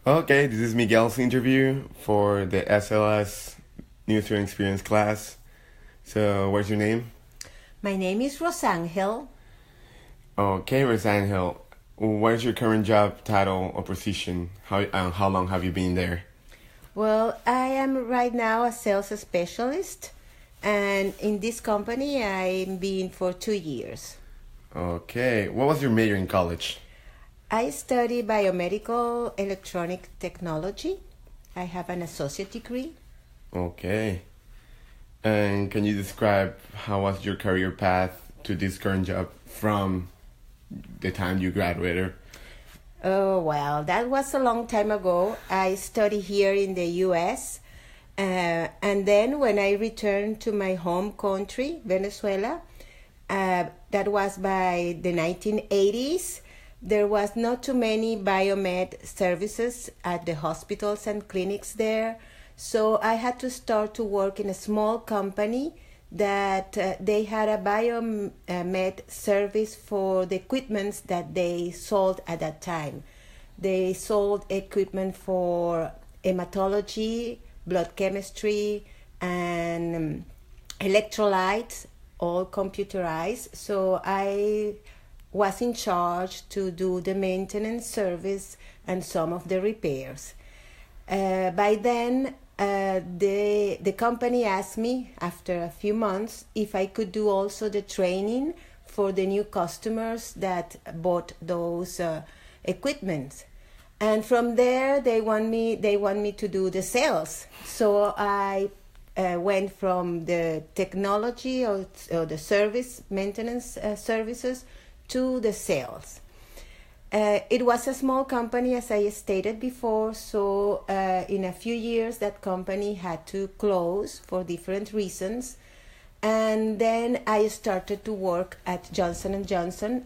Okay, this is Miguel's interview for the SLS New Student Experience class. So, what's your name? My name is Rosangel. Okay, Rosangel. What is your current job title or position? How long have you been there? Well, I am right now a sales specialist, and in this company I've been for 2 years. Okay, what was your major in college? I study biomedical electronic technology. I have an associate degree. Okay. And can you describe how was your career path to this current job from the time you graduated? Oh, well, that was a long time ago. I studied here in the US. And then when I returned to my home country, Venezuela, that was by the 1980s. There was not too many biomed services at the hospitals and clinics there. So I had to start to work in a small company that they had a biomed service for the equipments that they sold at that time. They sold equipment for hematology, blood chemistry, and electrolytes, all computerized. So I was in charge to do the maintenance service and some of the repairs. By then, the company asked me after a few months if I could do also the training for the new customers that bought those equipment. And from there, they want me to do the sales. So I went from the technology or the service maintenance services to the sales. It was a small company, as I stated before, so in a few years that company had to close for different reasons. And then I started to work at Johnson & Johnson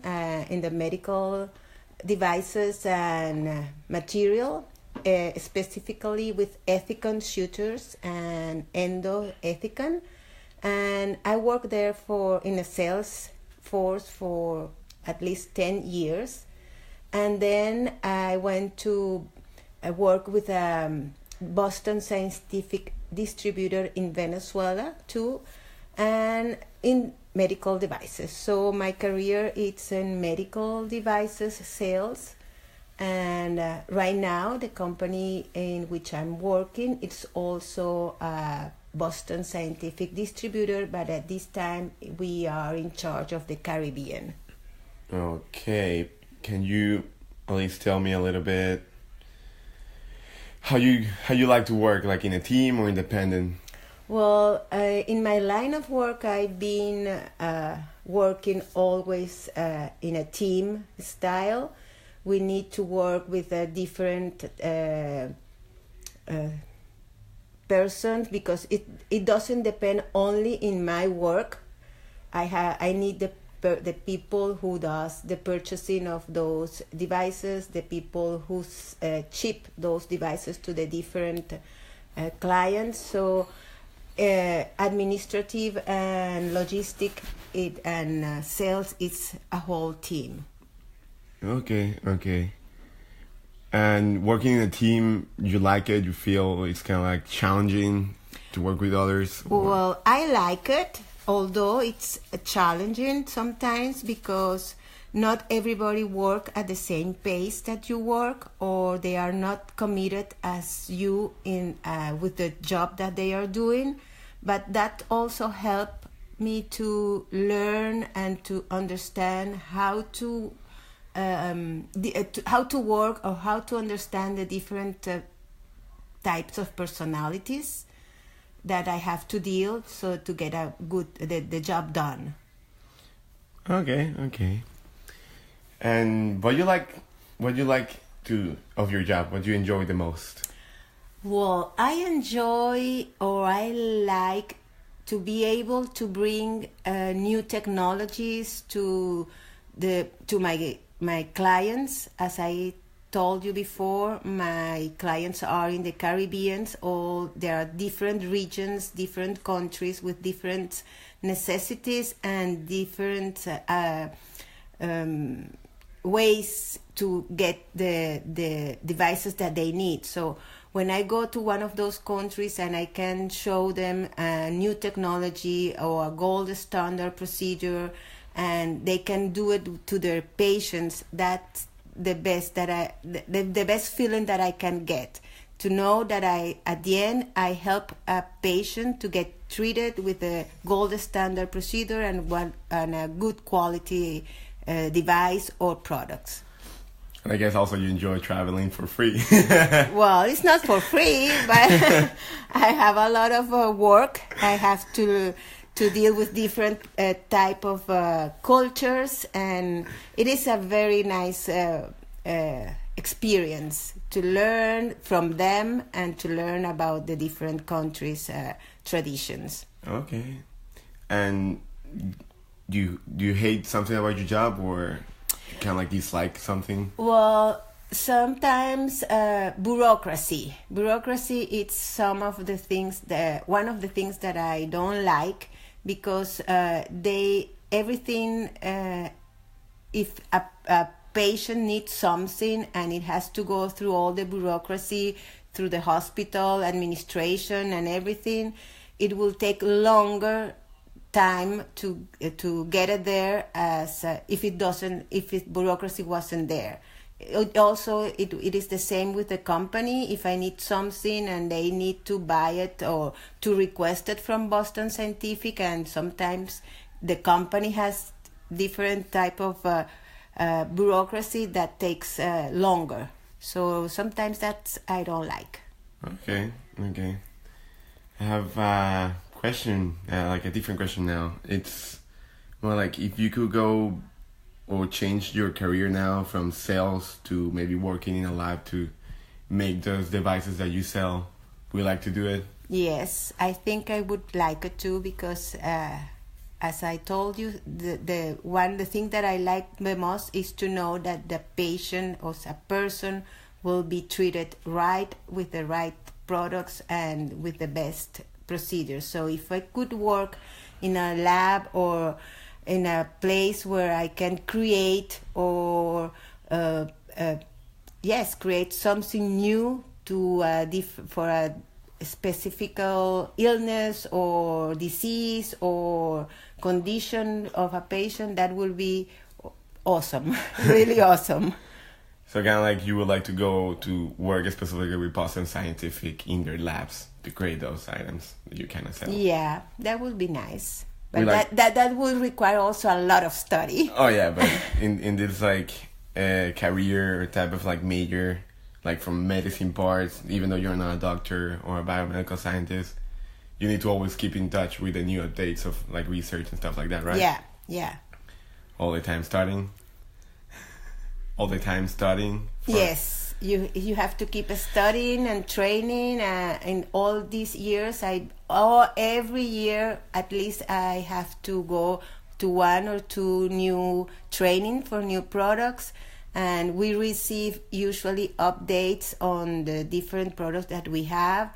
in the medical devices and material, specifically with Ethicon shooters and Endo-Ethicon. And I worked there in a sales force for at least 10 years. And then I went to work with a Boston Scientific distributor in Venezuela too, and in medical devices. So my career is in medical devices sales. And right now the company in which I'm working, it's also a Boston Scientific distributor, but at this time we are in charge of the Caribbean. Okay, can you at least tell me a little bit how you like to work, like in a team or independent? Well, in my line of work, I've been working always in a team style. We need to work with a different persons because it doesn't depend only in my work. I need the people who does the purchasing of those devices, the people who ship those devices to the different clients. So administrative and logistic and sales is a whole team. Okay. And working in a team, you like it? You feel it's kind of like challenging to work with others? Well, I like it, although it's challenging sometimes because not everybody work at the same pace that you work, or they are not committed as you in with the job that they are doing. But that also helped me to learn and to understand how to how to work or how to understand the different types of personalities that I have to deal so to get the job done. Okay. And what you like to of your job? What do you enjoy the most? Well, I enjoy or I like to be able to bring new technologies to my clients. As I told you before, my clients are in the Caribbean. All there are different regions, different countries with different necessities and different ways to get the devices that they need. So when I go to one of those countries and I can show them a new technology or a gold standard procedure, and they can do it to their patients, that's the best the best feeling that I can get. To know that at the end I help a patient to get treated with a gold standard procedure and a good quality device or products. And I guess also you enjoy traveling for free. Well, it's not for free, but I have a lot of work. I have to deal with different type of cultures, and it is a very nice experience to learn from them and to learn about the different countries' traditions. Okay. And do you hate something about your job, or you kind of like dislike something? Well, sometimes bureaucracy. Bureaucracy, it's some of the things one of the things that I don't like, because everything, if a patient needs something and it has to go through all the bureaucracy, through the hospital administration and everything, it will take longer time to get it there as if bureaucracy wasn't there. It is the same with the company. If I need something and they need to buy it or to request it from Boston Scientific, and sometimes the company has different type of bureaucracy that takes longer. So sometimes I don't like. Okay. I have a question, like a different question now. It's more like, if you could go or change your career now from sales to maybe working in a lab to make those devices that you sell, would you like to do it? Yes, I think I would like it too, because as I told you, the thing that I like the most is to know that the patient or a person will be treated right with the right products and with the best procedures. So if I could work in a lab or in a place where I can create or create something new for a specific illness or disease or condition of a patient, that will be awesome. Really awesome. So kind of like you would like to go to work specifically with Boston Scientific in their labs to create those items that you kind of sell. Yeah, that would be nice. But that would require also a lot of study. Oh yeah, but in this like career type of like major, like from medicine parts, even though you're not a doctor or a biomedical scientist, you need to always keep in touch with the new updates of like research and stuff like that, right? Yeah. All the time studying. Yes, you have to keep studying and training. In all these years, every year at least I have to go to 1 or 2 new training for new products, and we receive usually updates on the different products that we have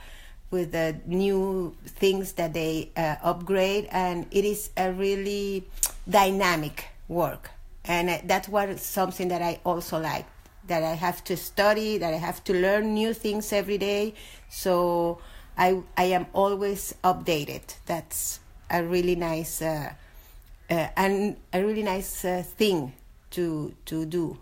with the new things that they upgrade, and it is a really dynamic work. And that's something that I also like, that I have to study, that I have to learn new things every day. So I am always updated. That's a really nice thing to do.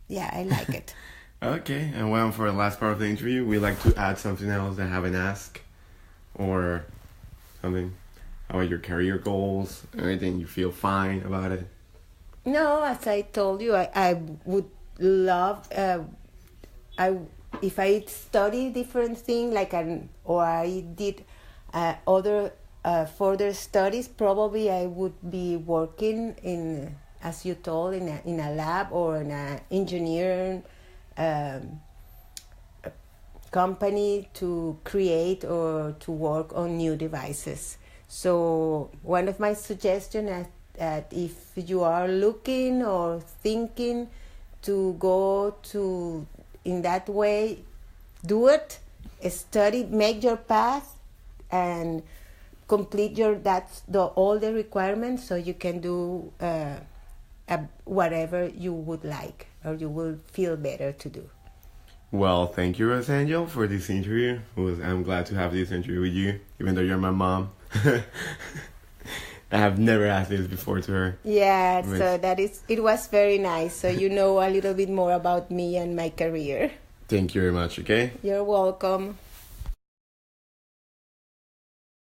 Yeah, I like it. Okay, and well, for the last part of the interview, we like to add something else that I haven't asked, or something about your career goals, anything you feel fine about it. No, as I told you, I would love if I study different things or I did other further studies. Probably I would be working in, as you told, in a lab or in an engineering company to create or to work on new devices. So one of my suggestions that if you are looking or thinking to go to in that way, do it, study, make your path, and complete all the requirements so you can do whatever you would like or you will feel better to do. Well, thank you, Rosangel, for this interview. I'm glad to have this interview with you, even though you're my mom. I have never asked this before to her. Yeah, so it was very nice. So you know a little bit more about me and my career. Thank you very much, okay? You're welcome.